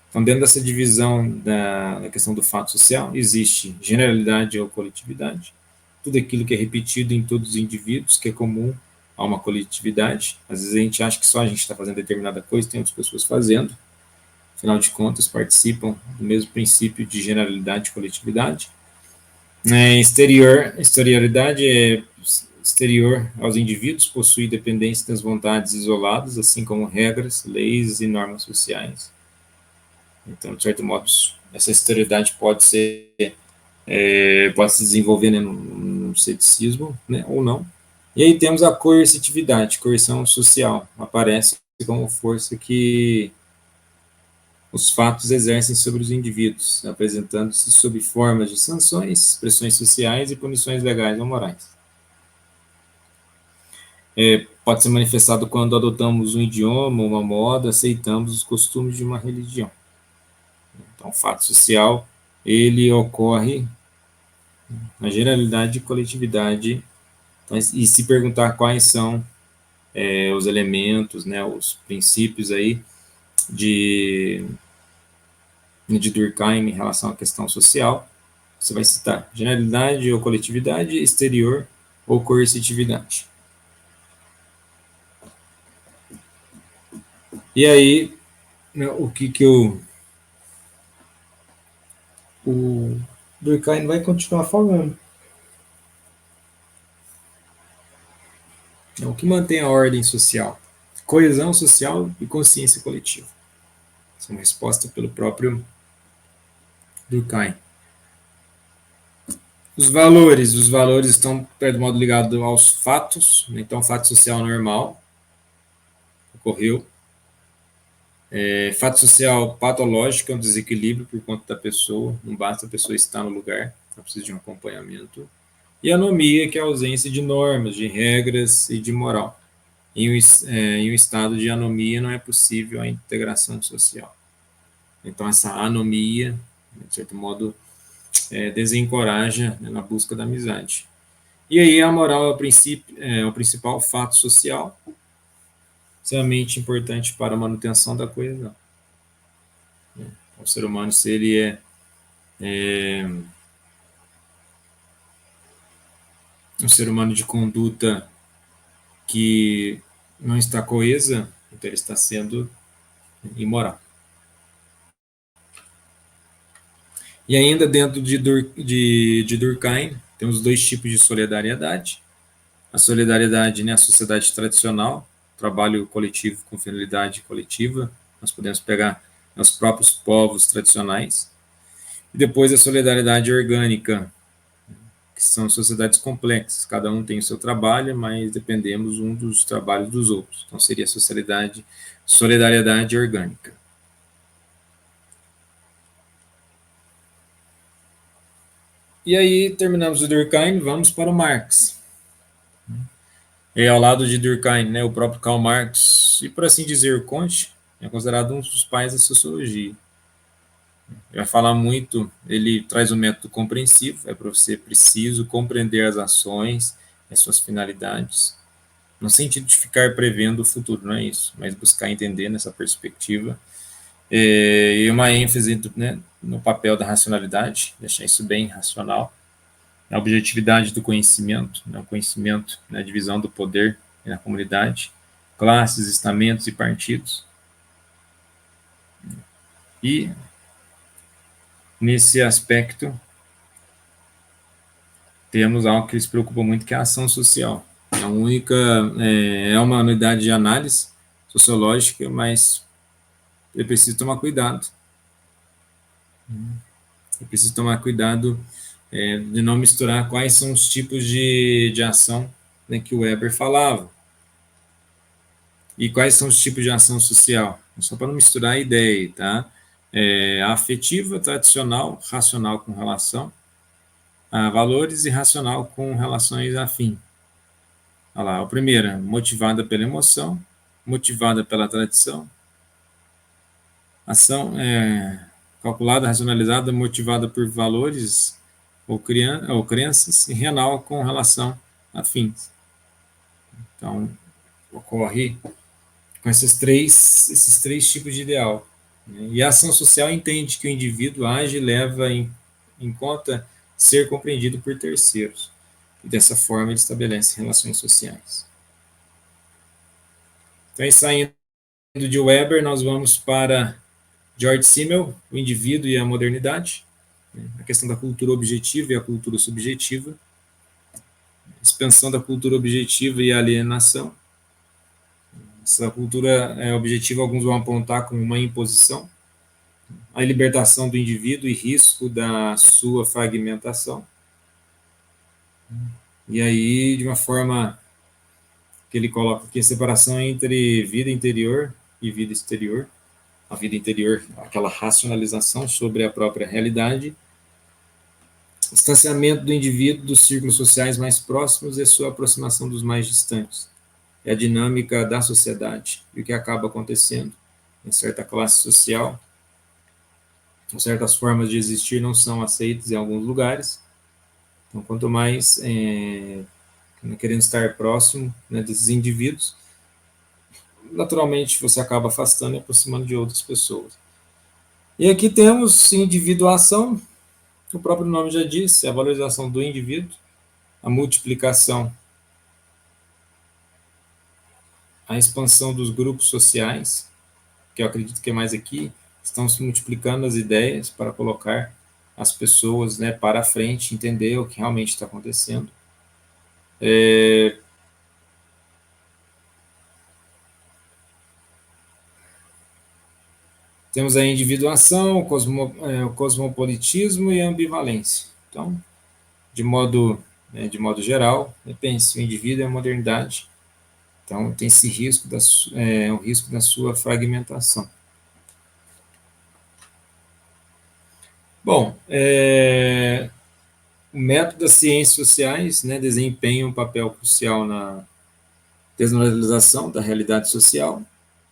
Então, dentro dessa divisão da questão do fato social, existe generalidade ou coletividade, tudo aquilo que é repetido em todos os indivíduos, que é comum a uma coletividade. Às vezes a gente acha que só a gente está fazendo determinada coisa, tem outras pessoas fazendo. Afinal de contas, participam do mesmo princípio de generalidade e coletividade. Exterioridade é exterior aos indivíduos, possui dependência das vontades isoladas, assim como regras, leis e normas sociais. Então, de certo modo, essa exterioridade pode se desenvolver, né, no ceticismo, né, ou não. E aí temos a coercitividade, coerção social, aparece como força que os fatos exercem sobre os indivíduos, apresentando-se sob formas de sanções, pressões sociais e punições legais ou morais. Pode ser manifestado quando adotamos um idioma, uma moda, aceitamos os costumes de uma religião. Então, o fato social, ele ocorre na generalidade e coletividade, e se perguntar quais são os elementos, né, os princípios aí de Durkheim em relação à questão social, você vai citar generalidade ou coletividade, exterior ou coercitividade. E aí, né, o que o Durkheim vai continuar falando? É o que mantém a ordem social, coesão social e consciência coletiva. Essa é uma resposta pelo próprio Durkheim. Os valores estão, de modo ligado aos fatos, né? Então, fato social normal ocorreu. Fato social patológico é um desequilíbrio por conta da pessoa, não basta a pessoa estar no lugar, ela precisa de um acompanhamento. E anomia, que é a ausência de normas, de regras e de moral. Em um estado de anomia não é possível a integração social. Então, essa anomia, de certo modo, desencoraja, né, na busca da amizade. E aí a moral é o principal fato social, extremamente importante para a manutenção da coesão. né? O ser humano, se ele é um ser humano de conduta que não está coesa, então ele está sendo imoral. E ainda dentro de Durkheim, temos dois tipos de solidariedade. A solidariedade, né, a sociedade tradicional, trabalho coletivo com finalidade coletiva, nós podemos pegar os próprios povos tradicionais. E depois a solidariedade orgânica, que são sociedades complexas, cada um tem o seu trabalho, mas dependemos um dos trabalhos dos outros. Então seria a solidariedade orgânica. E aí terminamos o Durkheim, vamos para o Marx. E ao lado de Durkheim, né, o próprio Karl Marx, e por assim dizer, Comte, é considerado um dos pais da sociologia. Ele vai falar muito, ele traz o método compreensivo, é para você preciso compreender as ações, as suas finalidades, no sentido de ficar prevendo o futuro, não é isso, mas buscar entender nessa perspectiva. E uma ênfase, né, no papel da racionalidade, deixar isso bem racional, a objetividade do conhecimento, né, o conhecimento, né, a divisão do poder na comunidade, classes, estamentos e partidos. E, nesse aspecto, temos algo que eles preocupam muito, que é a ação social. É a única, é uma unidade de análise sociológica, mas é preciso tomar cuidado. É preciso tomar cuidado de não misturar quais são os tipos de ação, né, que o Weber falava. E quais são os tipos de ação social? Só para não misturar a ideia, tá? Afetiva, tradicional, racional com relação a valores e racional com relações afim. Olha lá, a primeira, motivada pela emoção, motivada pela tradição, ação calculada, racionalizada, motivada por valores ou crenças, e renal com relação a fins. Então, ocorre com esses três tipos de ideal. E a ação social entende que o indivíduo age e leva em conta ser compreendido por terceiros. E dessa forma ele estabelece relações sociais. Então, saindo de Weber, nós vamos para George Simmel, o indivíduo e a modernidade, a questão da cultura objetiva e a cultura subjetiva, expansão da cultura objetiva e a alienação. Essa cultura objetiva, alguns vão apontar como uma imposição, a libertação do indivíduo e risco da sua fragmentação. E aí, de uma forma que ele coloca aqui, a separação entre vida interior e vida exterior. A vida interior, aquela racionalização sobre a própria realidade, distanciamento do indivíduo dos círculos sociais mais próximos e sua aproximação dos mais distantes. É a dinâmica da sociedade e o que acaba acontecendo em certa classe social. Certas formas de existir não são aceitas em alguns lugares. Então, quanto mais querendo estar próximo, né, desses indivíduos, naturalmente você acaba afastando e aproximando de outras pessoas. E aqui temos individuação, o próprio nome já disse, a valorização do indivíduo, a multiplicação, a expansão dos grupos sociais, que eu acredito que é mais aqui, estão se multiplicando as ideias para colocar as pessoas, né, para frente, entender o que realmente está acontecendo. Temos a individuação, o cosmopolitismo e a ambivalência. Então, de modo geral, pense, o indivíduo é a modernidade. Então, tem esse risco, o risco da sua fragmentação. Bom, o método das ciências sociais, né, desempenha um papel crucial na desnormalização da realidade social.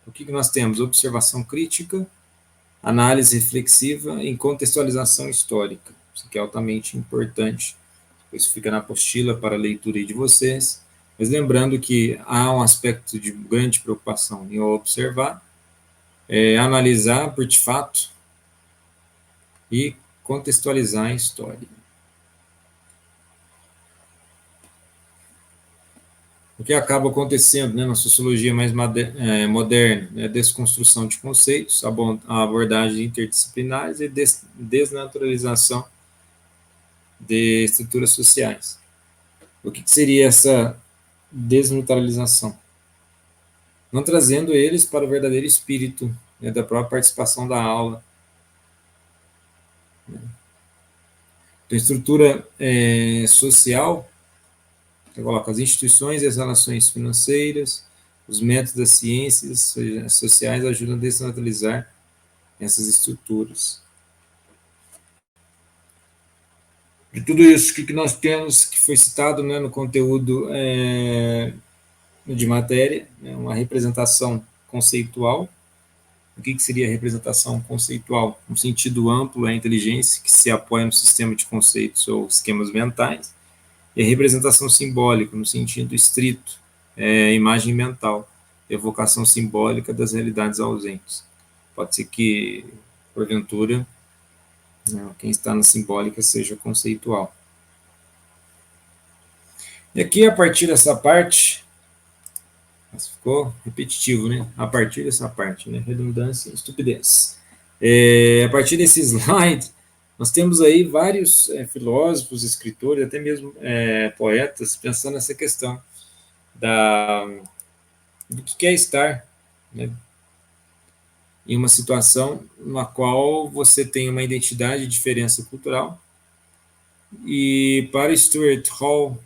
O que nós temos? Observação crítica, análise reflexiva e contextualização histórica. Isso aqui é altamente importante. Isso fica na apostila para a leitura aí de vocês. Mas lembrando que há um aspecto de grande preocupação em observar, analisar por de fato, e contextualizar a história. O que acaba acontecendo, né, na sociologia mais moderna, né, desconstrução de conceitos, abordagem interdisciplinares e desnaturalização de estruturas sociais. O que seria essa desnaturalização? Não trazendo eles para o verdadeiro espírito, né, da própria participação da aula. Então, a estrutura social, eu coloco as instituições e as relações financeiras, os métodos das ciências sociais ajudam a desnaturalizar essas estruturas. De tudo isso, o que nós temos que foi citado, né, no conteúdo de matéria, né, uma representação conceitual. O que seria a representação conceitual? Um sentido amplo é a inteligência que se apoia no sistema de conceitos ou esquemas mentais. E a representação simbólica, no sentido estrito, é a imagem mental, evocação simbólica das realidades ausentes. Pode ser que, porventura, né, quem está na simbólica seja conceitual. E aqui, a partir dessa parte, mas ficou repetitivo, né? A partir dessa parte, né? Redundância e estupidez. A partir desse slide, nós temos aí vários filósofos, escritores, até mesmo poetas, pensando nessa questão do que é estar, né, em uma situação na qual você tem uma identidade de diferença cultural. E para Stuart Hall,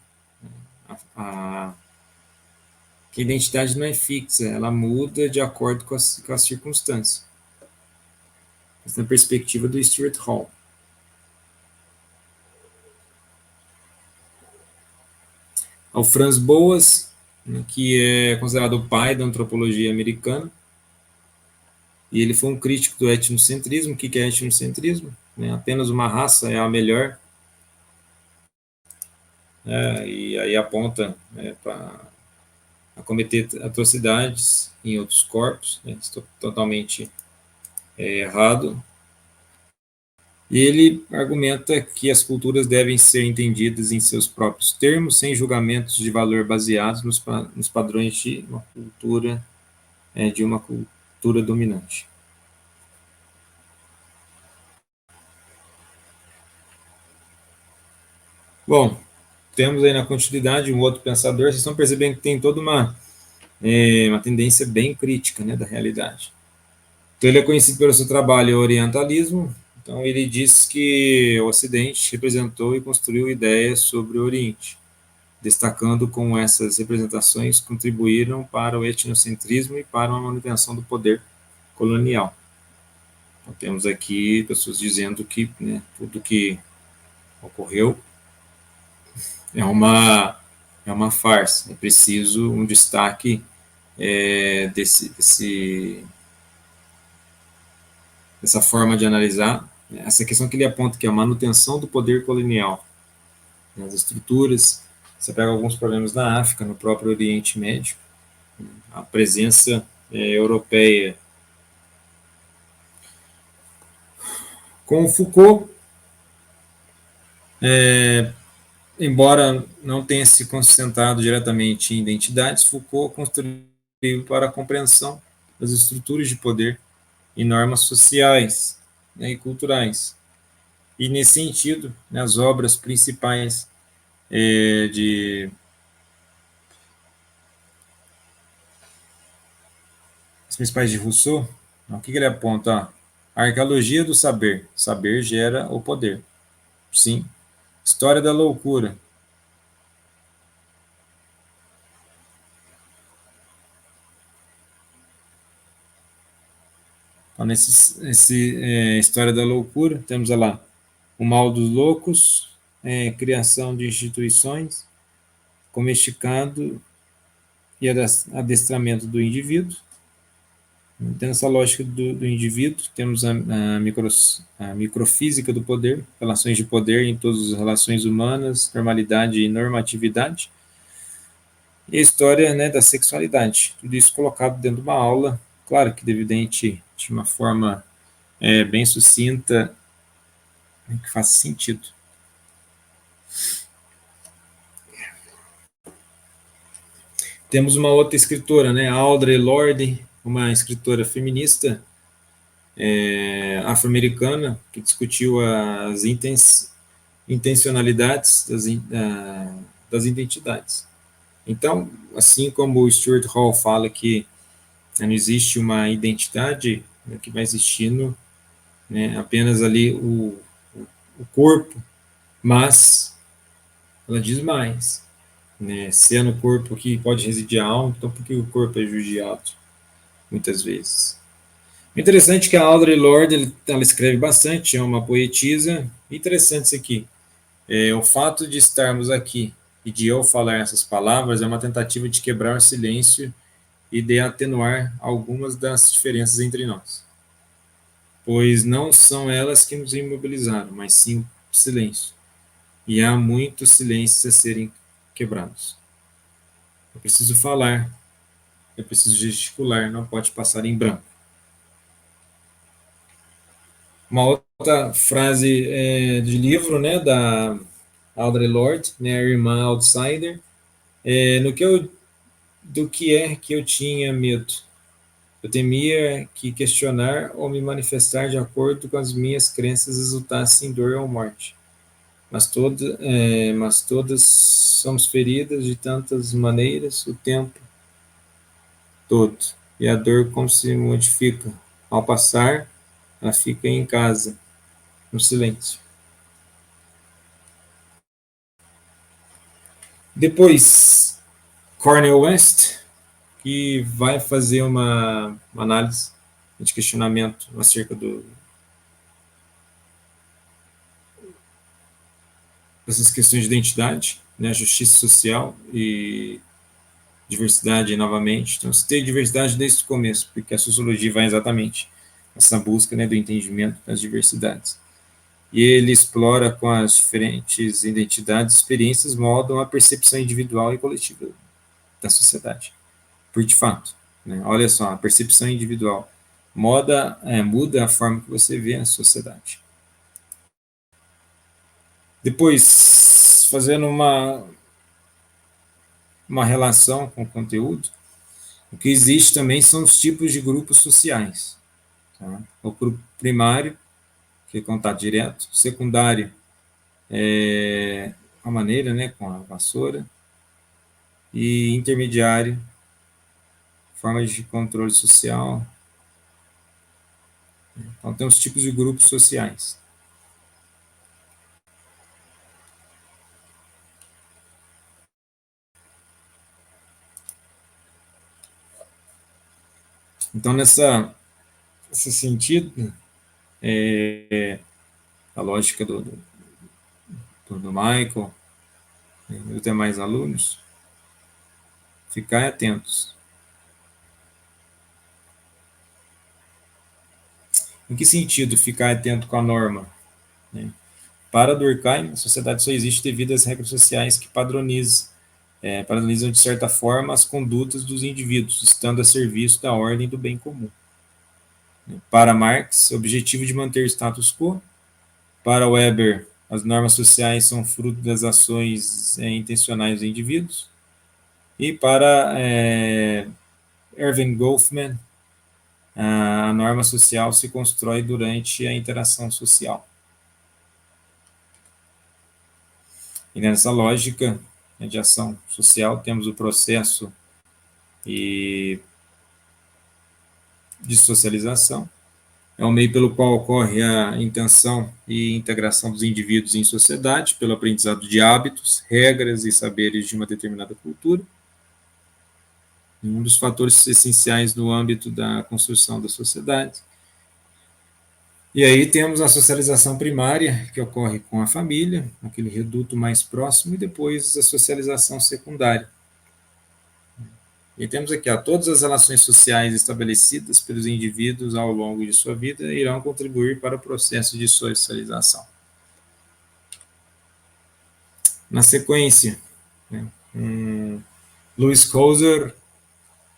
que a identidade não é fixa, ela muda de acordo com a circunstância. Essa é a perspectiva do Stuart Hall. Ao Franz Boas, né, que é considerado o pai da antropologia americana, e ele foi um crítico do etnocentrismo. O que é etnocentrismo? Apenas uma raça é a melhor, e aí aponta para cometer atrocidades em outros corpos, isso é totalmente errado. E ele argumenta que as culturas devem ser entendidas em seus próprios termos, sem julgamentos de valor baseados nos padrões de uma cultura dominante. Bom, temos aí na continuidade um outro pensador. Vocês estão percebendo que tem toda uma tendência bem crítica, né, da realidade. Então, ele é conhecido pelo seu trabalho orientalismo. Então, ele diz que o Ocidente representou e construiu ideias sobre o Oriente, destacando como essas representações contribuíram para o etnocentrismo e para a manutenção do poder colonial. Então, temos aqui pessoas dizendo que, né, tudo que ocorreu é uma farsa. É preciso um destaque dessa forma de analisar essa questão que ele aponta, que é a manutenção do poder colonial, as estruturas. Você pega alguns problemas na África, no próprio Oriente Médio, a presença europeia. Com Foucault, embora não tenha se concentrado diretamente em identidades, Foucault construiu para a compreensão das estruturas de poder e normas sociais, né, e culturais. E, nesse sentido, né, as obras principais de Rousseau, o que ele aponta? A arqueologia do saber. Saber gera o poder. Sim. História da loucura. Então, História da loucura, temos lá o mal dos loucos, criação de instituições, domesticado e adestramento do indivíduo. Então, essa lógica do indivíduo, temos a microfísica do poder, relações de poder em todas as relações humanas, normalidade e normatividade, e a história, né, da sexualidade. Tudo isso colocado dentro de uma aula, claro que evidente de uma forma bem sucinta né, que faça sentido. Temos uma outra escritora, né, Audre Lorde, uma escritora feminista afro-americana, que discutiu as intencionalidades das identidades. Então, assim como o Stuart Hall fala que não existe uma identidade, né, que vai existindo, né, apenas ali o corpo, mas ela diz mais, né, se é no corpo que pode residir a alma, então por que o corpo é judiado, muitas vezes. O interessante é que a Audre Lorde, ela escreve bastante, é uma poetisa. Interessante isso aqui. O fato de estarmos aqui e de eu falar essas palavras é uma tentativa de quebrar o silêncio e de atenuar algumas das diferenças entre nós. Pois não são elas que nos imobilizaram, mas sim o silêncio. E há muitos silêncios a serem quebrados. Eu preciso falar, eu preciso gesticular, não pode passar em branco. Uma outra frase de livro, né, da Audre Lorde, né, a irmã outsider, do que é que eu tinha medo. Eu temia que questionar ou me manifestar de acordo com as minhas crenças resultasse em dor ou morte. Mas todas somos feridas de tantas maneiras o tempo todo. E a dor como se modifica. Ao passar, ela fica em casa, no silêncio. Depois, Cornel West, que vai fazer uma análise de questionamento acerca dessas questões de identidade, né, justiça social e diversidade novamente. Então, citei diversidade desde o começo, porque a sociologia vai exatamente nessa busca, né, do entendimento das diversidades. E ele explora com as diferentes identidades, experiências, moldam a percepção individual e coletiva da sociedade. Por de fato, né, olha só, a percepção individual muda a forma que você vê a sociedade. Depois, fazendo uma relação com o conteúdo, o que existe também são os tipos de grupos sociais. Tá? O grupo primário, que é contato direto, secundário é a maneira, né, com a vassoura, e intermediário, forma de controle social. Então, tem os tipos de grupos sociais. Então, nesse sentido, a lógica do Michael, né, e os demais alunos, ficar atentos. Em que sentido ficar atento com a norma? Né? Para Durkheim, a sociedade só existe devido às regras sociais que padronizam de certa forma as condutas dos indivíduos, estando a serviço da ordem do bem comum. Para Marx, o objetivo de manter o status quo. Para Weber, as normas sociais são fruto das ações intencionais dos indivíduos. E para Erving Goffman, a norma social se constrói durante a interação social. E nessa lógica de ação social, temos o processo de socialização. É o meio pelo qual ocorre a intenção e integração dos indivíduos em sociedade, pelo aprendizado de hábitos, regras e saberes de uma determinada cultura. Um dos fatores essenciais no âmbito da construção da sociedade. E aí temos a socialização primária, que ocorre com a família, aquele reduto mais próximo, e depois a socialização secundária. E temos aqui, todas as relações sociais estabelecidas pelos indivíduos ao longo de sua vida irão contribuir para o processo de socialização. Na sequência, né, Louis Koser,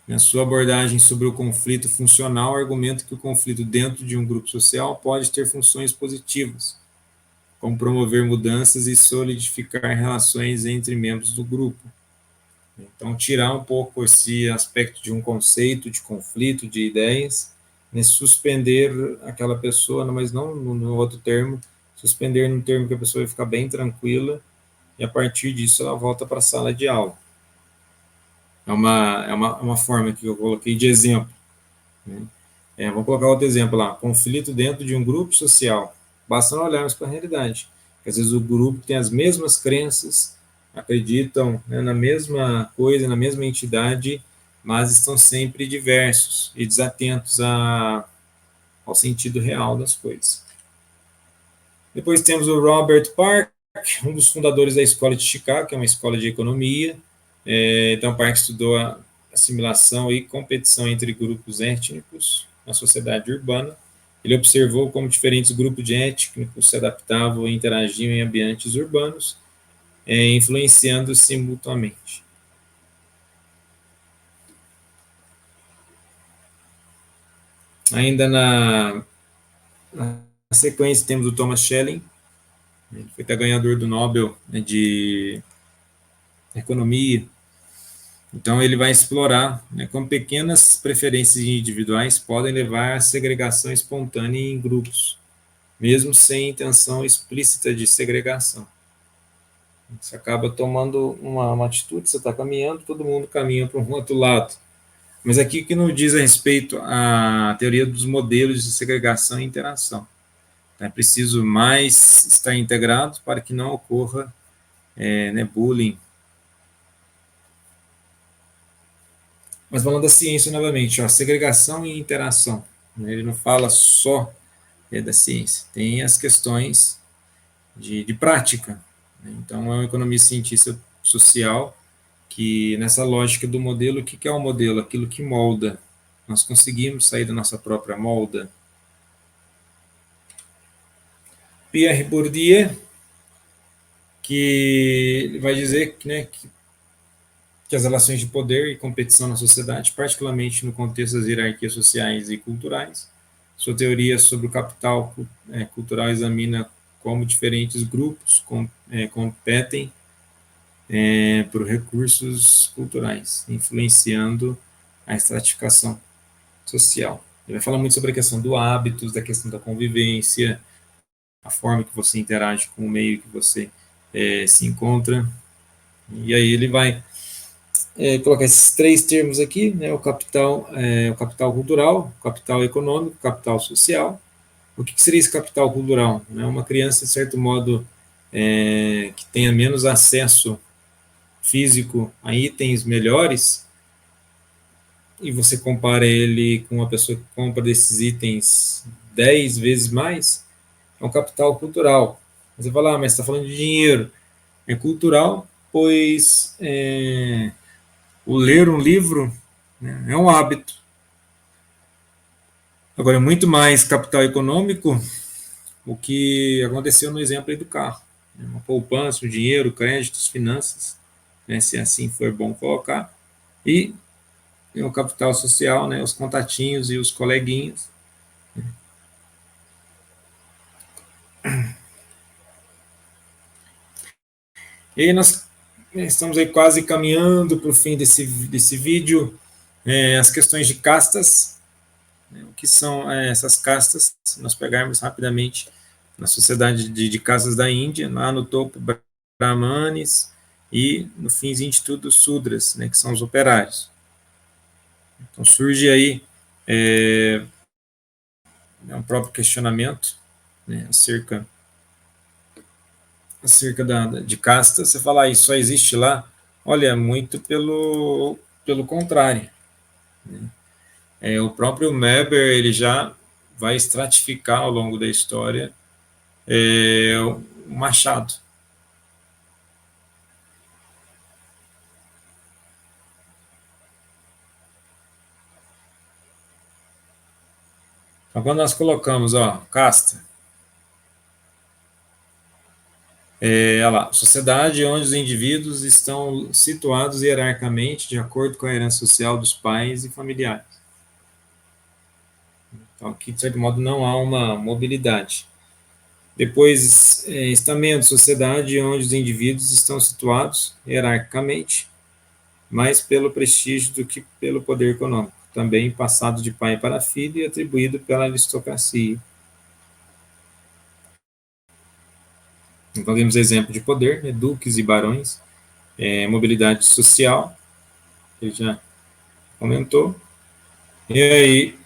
na sua abordagem sobre o conflito funcional, argumenta que o conflito dentro de um grupo social pode ter funções positivas, como promover mudanças e solidificar relações entre membros do grupo. Então, tirar um pouco esse aspecto de um conceito, de conflito, de ideias, né, suspender aquela pessoa, mas não no outro termo, suspender num termo que a pessoa vai ficar bem tranquila, e a partir disso ela volta para a sala de aula. É uma forma que eu coloquei de exemplo. Né? Vamos colocar outro exemplo lá, conflito dentro de um grupo social. Basta não olharmos para a realidade. Às vezes o grupo tem as mesmas crenças, acreditam, né, na mesma coisa, na mesma entidade, mas estão sempre diversos e desatentos ao sentido real das coisas. Depois temos o Robert Park, um dos fundadores da Escola de Chicago, que é uma escola de economia. Então, Park estudou a assimilação e competição entre grupos étnicos na sociedade urbana. Ele observou como diferentes grupos de étnicos se adaptavam e interagiam em ambientes urbanos, influenciando-se mutuamente. Ainda na sequência temos o Thomas Schelling, ele foi até ganhador do Nobel, né, de Economia. Então ele vai explorar, né, como pequenas preferências individuais podem levar à segregação espontânea em grupos, mesmo sem intenção explícita de segregação. Você acaba tomando uma atitude, você está caminhando, todo mundo caminha para um outro lado. Mas aqui que não diz a respeito à teoria dos modelos de segregação e interação. É preciso mais estar integrado para que não ocorra bullying. Mas falando da ciência novamente, ó, segregação e interação. Ele não fala só da ciência, tem as questões de prática. Então, é um economista cientista social que, nessa lógica do modelo, o que é o modelo? Aquilo que molda. Nós conseguimos sair da nossa própria molda. Pierre Bourdieu, que vai dizer que as relações de poder e competição na sociedade, particularmente no contexto das hierarquias sociais e culturais, sua teoria sobre o capital cultural examina como diferentes grupos competem por recursos culturais, influenciando a estratificação social. Ele vai falar muito sobre a questão do hábitos, da questão da convivência, a forma que você interage com o meio que você se encontra. E aí ele vai colocar esses três termos aqui, né, o capital cultural, o capital econômico, o capital social. O que seria esse capital cultural? Uma criança, de certo modo, que tenha menos acesso físico a itens melhores, e você compara ele com uma pessoa que compra desses itens 10 vezes mais, é um capital cultural. Você fala, mas você está falando de dinheiro. É cultural, pois o ler um livro, né, é um hábito. Agora, é muito mais capital econômico o que aconteceu no exemplo aí do carro. Uma poupança, o dinheiro, créditos, finanças, né, se assim for bom colocar. E o capital social, né, os contatinhos e os coleguinhas. E aí nós estamos aí quase caminhando para o fim desse vídeo. As questões de castas, né, o que são essas castas, se nós pegarmos rapidamente na sociedade de castas da Índia, lá no topo Brahmanes e no finzinho de tudo Sudras, né, que são os operários. Então surge aí um próprio questionamento, né, acerca de castas. Você fala, isso só existe lá? Olha, muito pelo contrário. Né? O próprio Weber, ele já vai estratificar ao longo da história o Machado. Então, quando nós colocamos, casta, olha lá, sociedade onde os indivíduos estão situados hierarquicamente de acordo com a herança social dos pais e familiares. Então, aqui, de certo modo, não há uma mobilidade. Depois, estamento, sociedade, onde os indivíduos estão situados hierarquicamente, mais pelo prestígio do que pelo poder econômico. Também passado de pai para filho e atribuído pela aristocracia. Então, temos exemplo de poder, né, duques e barões, mobilidade social, que ele já comentou. E aí,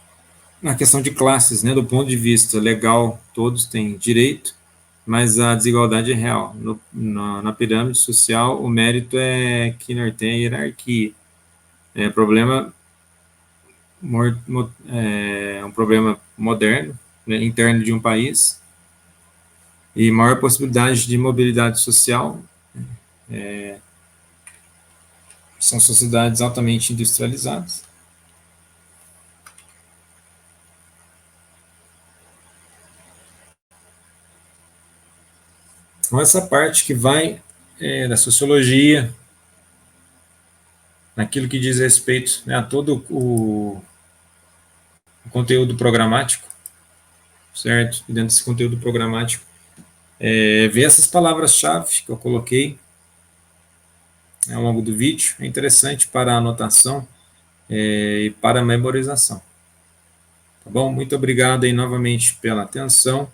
na questão de classes, né, do ponto de vista legal, todos têm direito, mas a desigualdade é real. Na pirâmide social, o mérito é que norteia a hierarquia. Problema um problema moderno, né, interno de um país, e maior possibilidade de mobilidade social. São sociedades altamente industrializadas. Então, essa parte que vai da sociologia, naquilo que diz respeito, né, a todo o conteúdo programático, certo? E dentro desse conteúdo programático, ver essas palavras-chave que eu coloquei ao longo do vídeo é interessante para anotação e para memorização. Tá bom? Muito obrigado aí novamente pela atenção.